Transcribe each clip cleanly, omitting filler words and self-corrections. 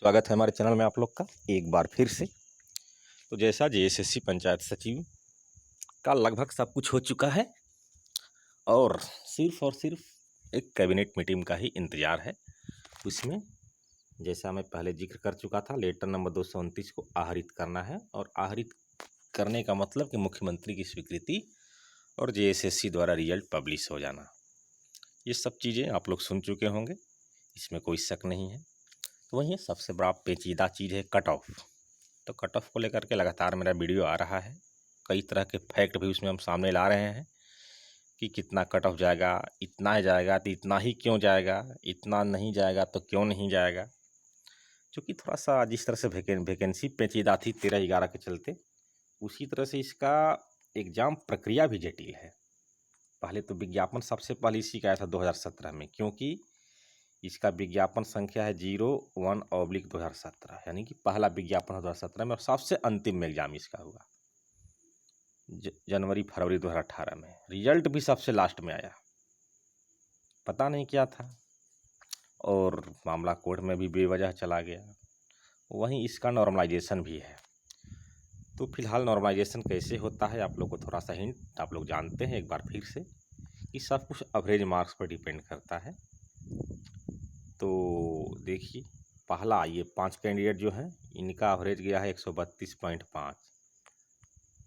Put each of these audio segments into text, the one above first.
स्वागत है हमारे चैनल में आप लोग का एक बार फिर से। तो जैसा जेएसएससी पंचायत सचिव का लगभग सब कुछ हो चुका है और सिर्फ एक कैबिनेट मीटिंग का ही इंतज़ार है। उसमें जैसा मैं पहले जिक्र कर चुका था, लेटर नंबर 229 को आहरित करना है और आहरित करने का मतलब कि मुख्यमंत्री की स्वीकृति और जेएसएससी द्वारा रिजल्ट पब्लिश हो जाना। ये सब चीज़ें आप लोग सुन चुके होंगे, इसमें कोई शक नहीं है। तो वहीं सबसे बड़ा पेचीदा चीज़ है कट ऑफ। तो कट ऑफ को लेकर के लगातार मेरा वीडियो आ रहा है, कई तरह के फैक्ट भी उसमें हम सामने ला रहे हैं कि कितना कट ऑफ जाएगा, इतना ही जाएगा तो इतना ही क्यों जाएगा, इतना नहीं जाएगा तो क्यों नहीं जाएगा। क्योंकि थोड़ा सा जिस तरह से वैकेंसी पेचीदा थी 13/11 के चलते, उसी तरह से इसका एग्ज़ाम प्रक्रिया भी जटिल है। पहले तो विज्ञापन सबसे पहले इसी का आया था 2017 में, क्योंकि इसका विज्ञापन संख्या है 01/2017, यानी कि पहला विज्ञापन है 2017 में और सबसे अंतिम में एग्जाम इसका हुआ जनवरी फरवरी 2018 में। रिजल्ट भी सबसे लास्ट में आया, पता नहीं क्या था, और मामला कोर्ट में भी बेवजह चला गया। वहीं इसका नॉर्मलाइजेशन भी है। तो फिलहाल नॉर्मलाइजेशन कैसे होता है आप लोग को थोड़ा सा हिंट आप लोग जानते हैं एक बार फिर से कि सब कुछ एवरेज मार्क्स पर डिपेंड करता है। तो देखिए, पहला ये 5 कैंडिडेट जो हैं इनका एवरेज गया है 132.5।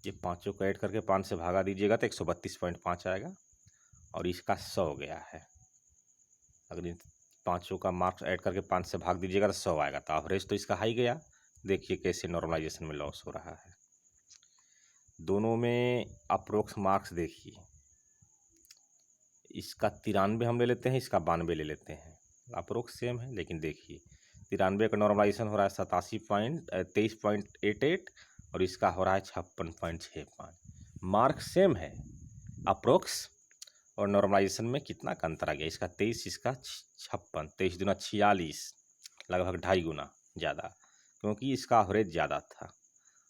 ये पाँचों को ऐड करके 5 से भागा दीजिएगा तो 132.5 आएगा और इसका 100 गया है। अगर इन पाँचों का मार्क्स ऐड करके 5 से भाग दीजिएगा तो 100 आएगा, तो एवरेज तो इसका हाई गया। देखिए कैसे नॉर्मलाइजेशन में लॉस हो रहा है। दोनों में अप्रोक्स मार्क्स देखिए, इसका 93 हम ले लेते हैं, इसका 92 ले लेते हैं, अप्रोक्स सेम है। लेकिन देखिए 93 का नॉर्मलाइजेशन हो रहा है 23.88 और इसका हो रहा है 56.65। मार्क सेम है, अप्रोक्स और नॉर्मलाइजेशन में कितना का अंतर आ गया, इसका 23, इसका 56, 23 दूना 46, लगभग 2.5 गुना ज़्यादा, क्योंकि इसका एवरेज ज़्यादा था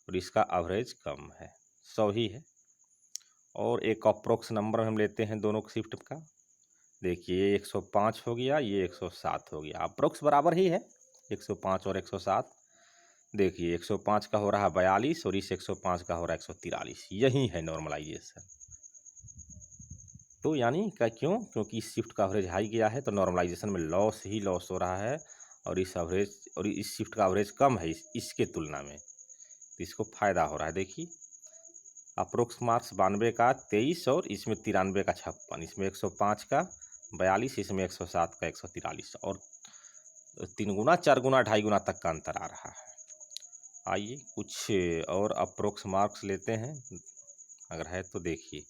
और इसका एवरेज कम है, 100 ही है। और एक अप्रोक्स नंबर हम लेते हैं दोनों शिफ्ट का, देखिए ये 105 हो गया, ये 107 हो गया, अप्रोक्स बराबर ही है 105 और 107। देखिए 105 का हो रहा है 42 और इस 105 का हो रहा है 143, यही है नॉर्मलाइजेशन। तो यानी क्या, क्योंकि इस शिफ्ट का एवरेज हाई गया है तो नॉर्मलाइजेशन में लॉस ही लॉस हो रहा है और इस शिफ्ट का एवरेज कम है इसके तुलना में, तो इसको फ़ायदा हो रहा है। देखिए अप्रोक्स मार्क्स 92 का 23 और इसमें 93 का 56, इसमें 105 का 42, इसमें 107 का 143 और 3 गुना 4 गुना 2.5 गुना तक का अंतर आ रहा है। आइए कुछ और अप्रोक्स मार्क्स लेते हैं अगर है तो। देखिए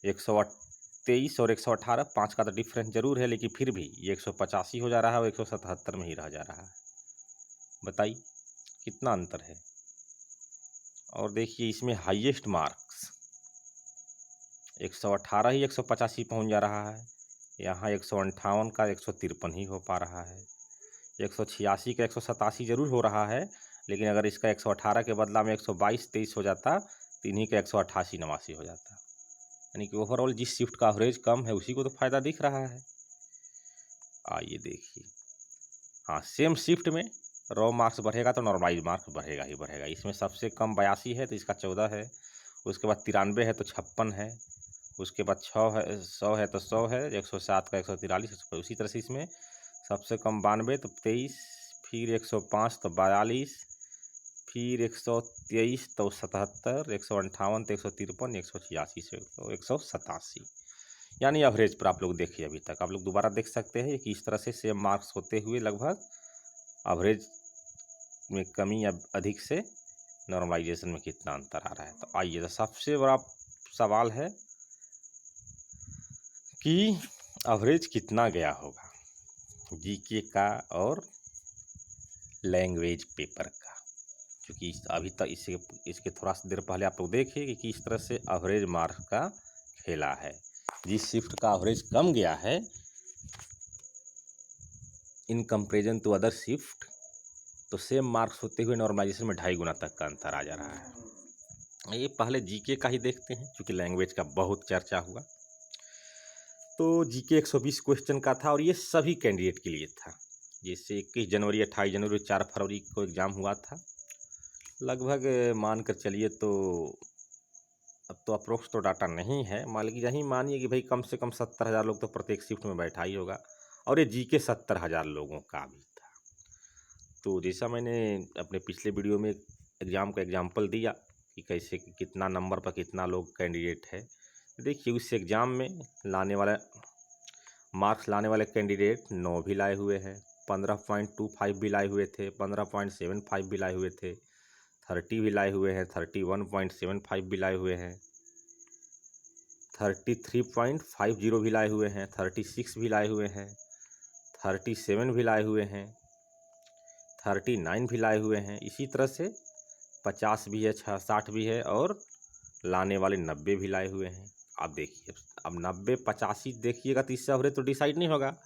123 और 118, 5 का तो डिफरेंस जरूर है, लेकिन फिर भी ये 185 हो जा रहा है और 177 में ही रह जा रहा है। बताइए कितना अंतर है। और देखिए इसमें हाईएस्ट मार्क्स 118 ही 185 पहुंच जा रहा है, यहाँ 158 का 153 ही हो पा रहा है। 186 का 187 जरूर हो रहा है, लेकिन अगर इसका 118 के बदला में 122-23 हो जाता तो इन्हीं का 188-89 हो जाता। यानी कि ओवरऑल जिस शिफ्ट का एवरेज कम है उसी को तो फ़ायदा दिख रहा है। आइए देखिए, हाँ सेम शिफ्ट में रॉ मार्क्स बढ़ेगा तो नॉर्मलाइज मार्क्स बढ़ेगा ही बढ़ेगा। इसमें सबसे कम 82 है तो इसका 14 है, उसके बाद 93 है तो 56 है, उसके बाद 6 है, 100 है तो 100 है, 107 का 143। उसी तरह से इसमें सबसे कम 92 तो 23, फिर 105 तो 42, फिर 123 तो 77, 158 तो 153, 186 से तो 187। यानी एवरेज पर आप लोग देखिए, अभी तक आप लोग दोबारा देख सकते हैं कि इस तरह से सेम मार्क्स होते हुए लगभग एवरेज में कमी या अधिक से नॉर्मलाइजेशन में कितना अंतर आ रहा है। तो आइए, तो सबसे बड़ा सवाल है कि एवरेज कितना गया होगा जीके का और लैंग्वेज पेपर का, क्योंकि अभी तक इसके थोड़ा सा देर पहले आप लोग देखिए कि किस तरह से एवरेज मार्क्स का खेला है। जिस शिफ्ट का एवरेज कम गया है in comparison to other shift, तो सेम मार्क्स होते हुए नॉर्मलाइजेशन में 2.5 गुना तक का अंतर आ जा रहा है। ये पहले जीके का ही देखते हैं, क्योंकि लैंग्वेज का बहुत चर्चा हुआ। तो जीके 120 क्वेश्चन का था और ये सभी कैंडिडेट के लिए था। जैसे 21 जनवरी 28 जनवरी 4 फरवरी को एग्ज़ाम हुआ था, लगभग मान कर चलिए तो अब तो अप्रोक्स तो डाटा नहीं है, मान लीजिए यही मानिए कि भाई कम से कम 70,000 लोग तो प्रत्येक शिफ्ट में बैठा ही होगा, और ये जीके 70,000 लोगों का भी था। तो जैसा मैंने अपने पिछले वीडियो में एग्ज़ाम का एग्जाम्पल दिया कि कैसे कितना नंबर पर कितना लोग कैंडिडेट है, देखिए उस एग्ज़ाम में लाने वाला मार्क्स लाने वाले कैंडिडेट 9 भी लाए हुए हैं, 15.25 भी लाए हुए थे, 15.75 भी लाए हुए थे, 30 भी लाए हुए हैं, 31.75 भी लाए हुए हैं, 33.50 भी लाए हुए हैं, 36 भी लाए हुए हैं, 37 भी लाए हुए हैं, 39 भी लाए हुए हैं। इसी तरह से 50 भी है, 60 भी है, और लाने वाले 90 भी लाए हुए हैं। आप देखिए, अब 90 85 देखिएगा तो इससे एवरेज तो डिसाइड नहीं होगा।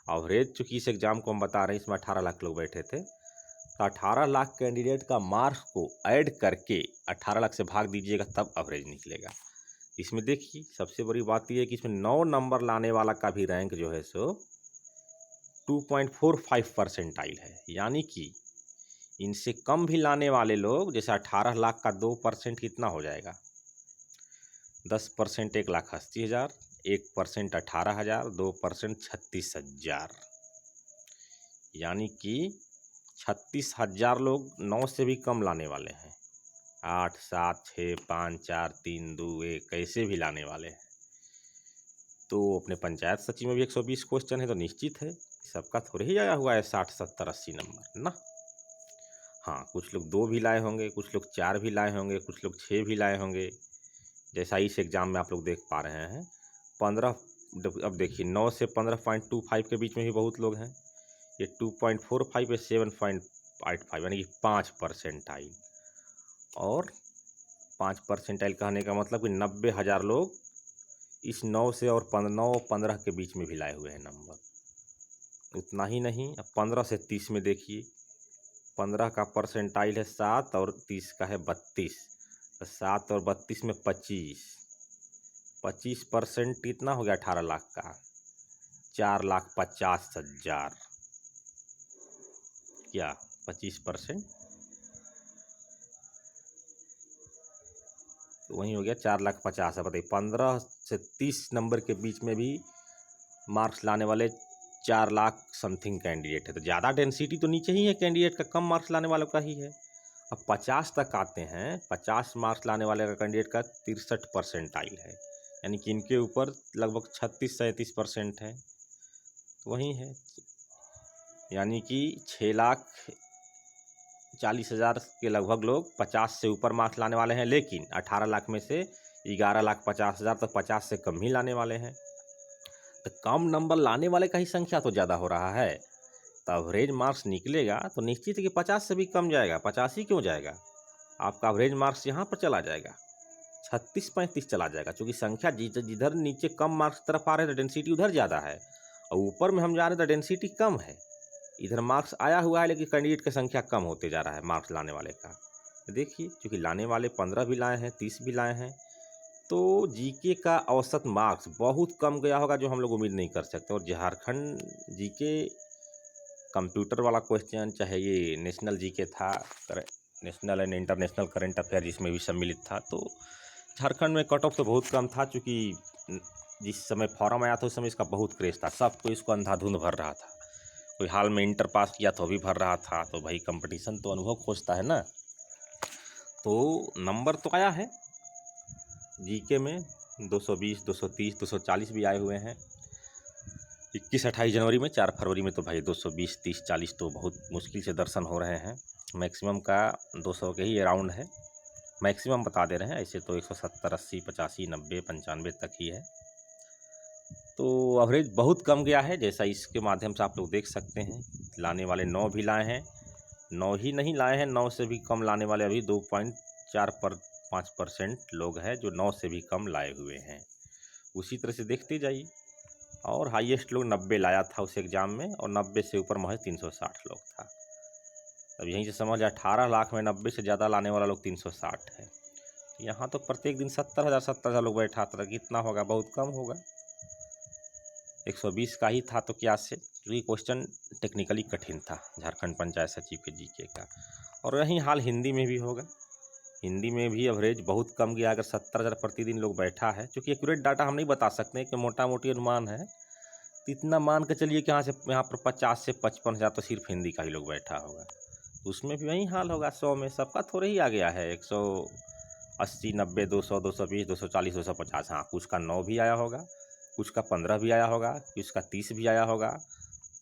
एवरेज चूँकि इस एग्ज़ाम को हम बता रहे हैं, इसमें 18 लाख लोग बैठे थे, तो 18 लाख कैंडिडेट का मार्क्स को ऐड करके 18 लाख से भाग दीजिएगा तब एवरेज निकलेगा। इसमें देखिए सबसे बड़ी बात यह है कि इसमें 9 नंबर लाने वाला का भी रैंक जो है सो 2.45 परसेंटाइल है, यानी कि इनसे कम भी लाने वाले लोग, जैसे 18 लाख का 2% कितना हो जाएगा, 10% 1,80,000, 1% 18,000, 2% 36,000, यानी कि 36,000 लोग 9 से भी कम लाने वाले हैं। 8 7 6 5 4 3 2 1 कैसे भी लाने वाले हैं। तो अपने पंचायत सचिव में भी 120 क्वेश्चन है, तो निश्चित है सबका थोड़े ही आया हुआ है 60 70 80 नंबर ना। हाँ, कुछ लोग 2 भी लाए होंगे, कुछ लोग 4 भी लाए होंगे, कुछ लोग 6 भी लाए होंगे, जैसा इस एग्ज़ाम में आप लोग देख पा रहे हैं। 15 अब देखिए 9 से 15.25 के बीच में भी बहुत लोग हैं। ये 2.45 या 7.85 यानी कि 5% आई, और 5% आई कहने का मतलब कि 90,000 लोग इस 9 से और 9-15 के बीच में भी लाए हुए हैं नंबर। उतना ही नहीं, अब 15 से 30 में देखिए, 15 का परसेंटाइल है 7 और 30 का है 32, तो 7 और 32 में 25% कितना हो गया 18 लाख का, 4,50,000, क्या 25%, तो वही हो गया 4,50,000। बताइए 15 से 30 नंबर के बीच में भी मार्क्स लाने वाले 4 लाख समथिंग कैंडिडेट है, तो ज़्यादा डेंसिटी तो नीचे ही है कैंडिडेट का, कम मार्क्स लाने वालों का ही है। अब 50 तक आते हैं, 50 मार्क्स लाने वाले का कैंडिडेट का 63% आई है, यानी कि इनके ऊपर लगभग 36-37% है, तो वही है, यानी कि 6,40,000 के लगभग लोग 50 से ऊपर मार्क्स लाने वाले हैं, लेकिन 18 लाख में से 11,50,000 तो 50 से कम ही लाने वाले हैं। तो कम नंबर लाने वाले का ही संख्या तो ज़्यादा हो रहा है, तो एवरेज मार्क्स निकलेगा तो निश्चित है कि 50 से भी कम जाएगा। 50 ही क्यों जाएगा, आपका एवरेज मार्क्स यहाँ पर चला जाएगा, 36-35 चला जाएगा, क्योंकि संख्या जिधर नीचे कम मार्क्स तरफ आ रहे हैं तो डेंसिटी उधर ज़्यादा है, और ऊपर में हम जा रहे हैं तो डेंसिटी कम है। इधर मार्क्स आया हुआ है लेकिन कैंडिडेट की संख्या कम होते जा रहा है मार्क्स लाने वाले का। देखिए चूँकि लाने वाले 15 भी लाए हैं, 30 भी लाए हैं, तो जीके का औसत मार्क्स बहुत कम गया होगा, जो हम लोग उम्मीद नहीं कर सकते। और झारखंड जीके कंप्यूटर वाला क्वेश्चन, चाहे ये नेशनल जीके था, national and international current affair जिसमें भी सम्मिलित था, तो झारखंड में कट ऑफ तो बहुत कम था, चूँकि जिस समय फॉर्म आया था उस समय इसका बहुत क्रेज़ था, सबको इसको अंधाधुंध भर रहा था। कोई हाल में इंटर पास किया तो भी भर रहा था, तो भाई कंपटीशन तो अनुभव खोजता है ना। तो नंबर तो आया है जीके में 220, 230, 240 भी आए हुए हैं। 21-28 जनवरी में, 4 फरवरी में तो भाई 220, 30, 40 तो बहुत मुश्किल से दर्शन हो रहे हैं। मैक्सिमम का 200 के ही अराउंड है, मैक्सिमम बता दे रहे हैं, ऐसे तो 170, 80, 85, 90, 95 तक ही है। तो एवरेज बहुत कम गया है, जैसा इसके माध्यम से आप लोग देख सकते हैं। लाने वाले 9 भी लाए हैं, 9 ही नहीं लाए हैं, 9 से भी कम लाने वाले अभी 2.45% लोग हैं जो 9 से भी कम लाए हुए हैं। उसी तरह से देखते जाइए, और हाईएस्ट लोग 90 लाया था उस एग्ज़ाम में, और 90 से ऊपर महज 360 लोग था। अब यहीं से समझ 18 लाख में 90 से ज़्यादा लाने वाला लोग 360 है। यहाँ तो प्रत्येक दिन 70,000 लोग बैठा था, कितना होगा, बहुत कम होगा। 120 का ही था तो क्या से, क्योंकि क्वेश्चन टेक्निकली कठिन था झारखंड पंचायत सचिव के जीके का। और यही हाल हिंदी में भी होगा। हिंदी में भी एवरेज बहुत कम गया, अगर 70,000 प्रतिदिन लोग बैठा है, क्योंकि एक्यूरेट डाटा हम नहीं बता सकते कि मोटा मोटी अनुमान है, तो इतना मान के चलिए कि यहाँ पर 50 से 55,000 तो सिर्फ हिंदी का ही लोग बैठा होगा। तो उसमें भी वही हाल होगा, 100 में सबका थोड़े ही आ गया है, 180, 90, 200, 220, 240, 250। हाँ, कुछ का 9 भी आया होगा, कुछ का 15 भी आया होगा, कुछ का 30 भी आया होगा।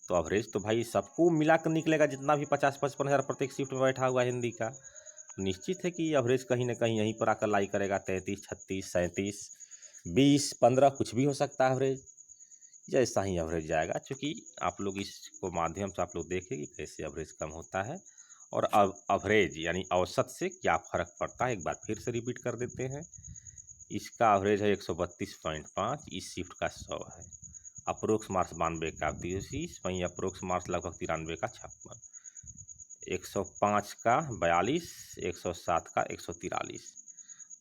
तो एवरेज तो भाई सबको मिला कर निकलेगा, जितना भी 50-55,000 प्रत्येक शिफ्ट में बैठा हुआ हिंदी का। निश्चित है कि एवरेज कहीं ना कहीं यहीं पर आकर लाई करेगा, 33, 36, 37, 20, 15 कुछ भी हो सकता है एवरेज। जैसा ही एवरेज जाएगा, क्योंकि आप लोग इसको माध्यम से आप लोग देखें कि कैसे एवरेज कम होता है और अब एवरेज यानी औसत से क्या फ़र्क पड़ता है। एक बार फिर से रिपीट कर देते हैं। इसका एवरेज है 132.5, इस शिफ्ट का 100 है। अप्रोक्स मार्क्स 92 का 30, वहीं अप्रोक्स मार्क्स लगभग 93 का 56, 105 का 42, 107 का 143।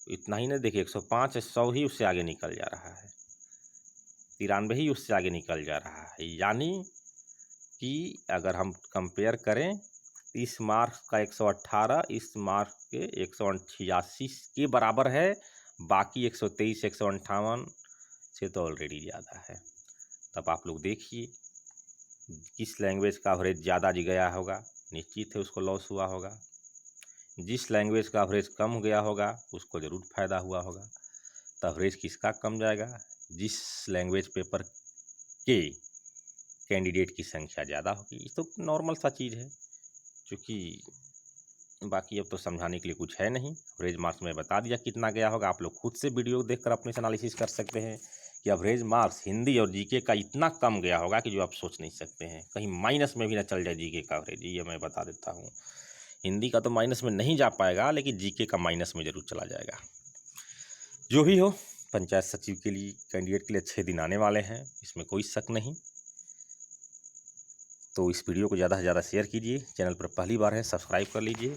इतना ही नहीं, देखिए 105 100 ही उससे आगे निकल जा रहा है, 93 ही उससे आगे निकल जा रहा है। यानी कि अगर हम कंपेयर करें, इस मार्क्स का 118 इस मार्क्स के 186 के बराबर है, बाकी 123, 158 से तो ऑलरेडी ज़्यादा है। तब आप लोग देखिए किस लैंग्वेज का एवरेज ज़्यादा गया होगा, निश्चित है उसको लॉस हुआ होगा। जिस लैंग्वेज का एवरेज कम गया होगा उसको ज़रूर फ़ायदा हुआ होगा। तो एवरेज किसका कम जाएगा? जिस लैंग्वेज पेपर के कैंडिडेट की संख्या ज़्यादा होगी। ये तो नॉर्मल सा चीज़ है, क्योंकि बाकी अब तो समझाने के लिए कुछ है नहीं। एवरेज मार्क्स में बता दिया कितना गया होगा, आप लोग खुद से वीडियो देखकर अपने से एनालिसिस कर सकते हैं कि एवरेज मार्क्स हिंदी और जीके का इतना कम गया होगा कि जो आप सोच नहीं सकते हैं। कहीं माइनस में भी ना चल जाए जीके का एवरेज, ये मैं बता देता हूँ। हिंदी का तो माइनस में नहीं जा पाएगा, लेकिन जीके का माइनस में ज़रूर चला जाएगा। जो भी हो, पंचायत सचिव के लिए कैंडिडेट के लिए अच्छे दिन आने वाले हैं, इसमें कोई शक नहीं। तो इस वीडियो को ज़्यादा से ज़्यादा शेयर कीजिए। चैनल पर पहली बार है, सब्सक्राइब कर लीजिए।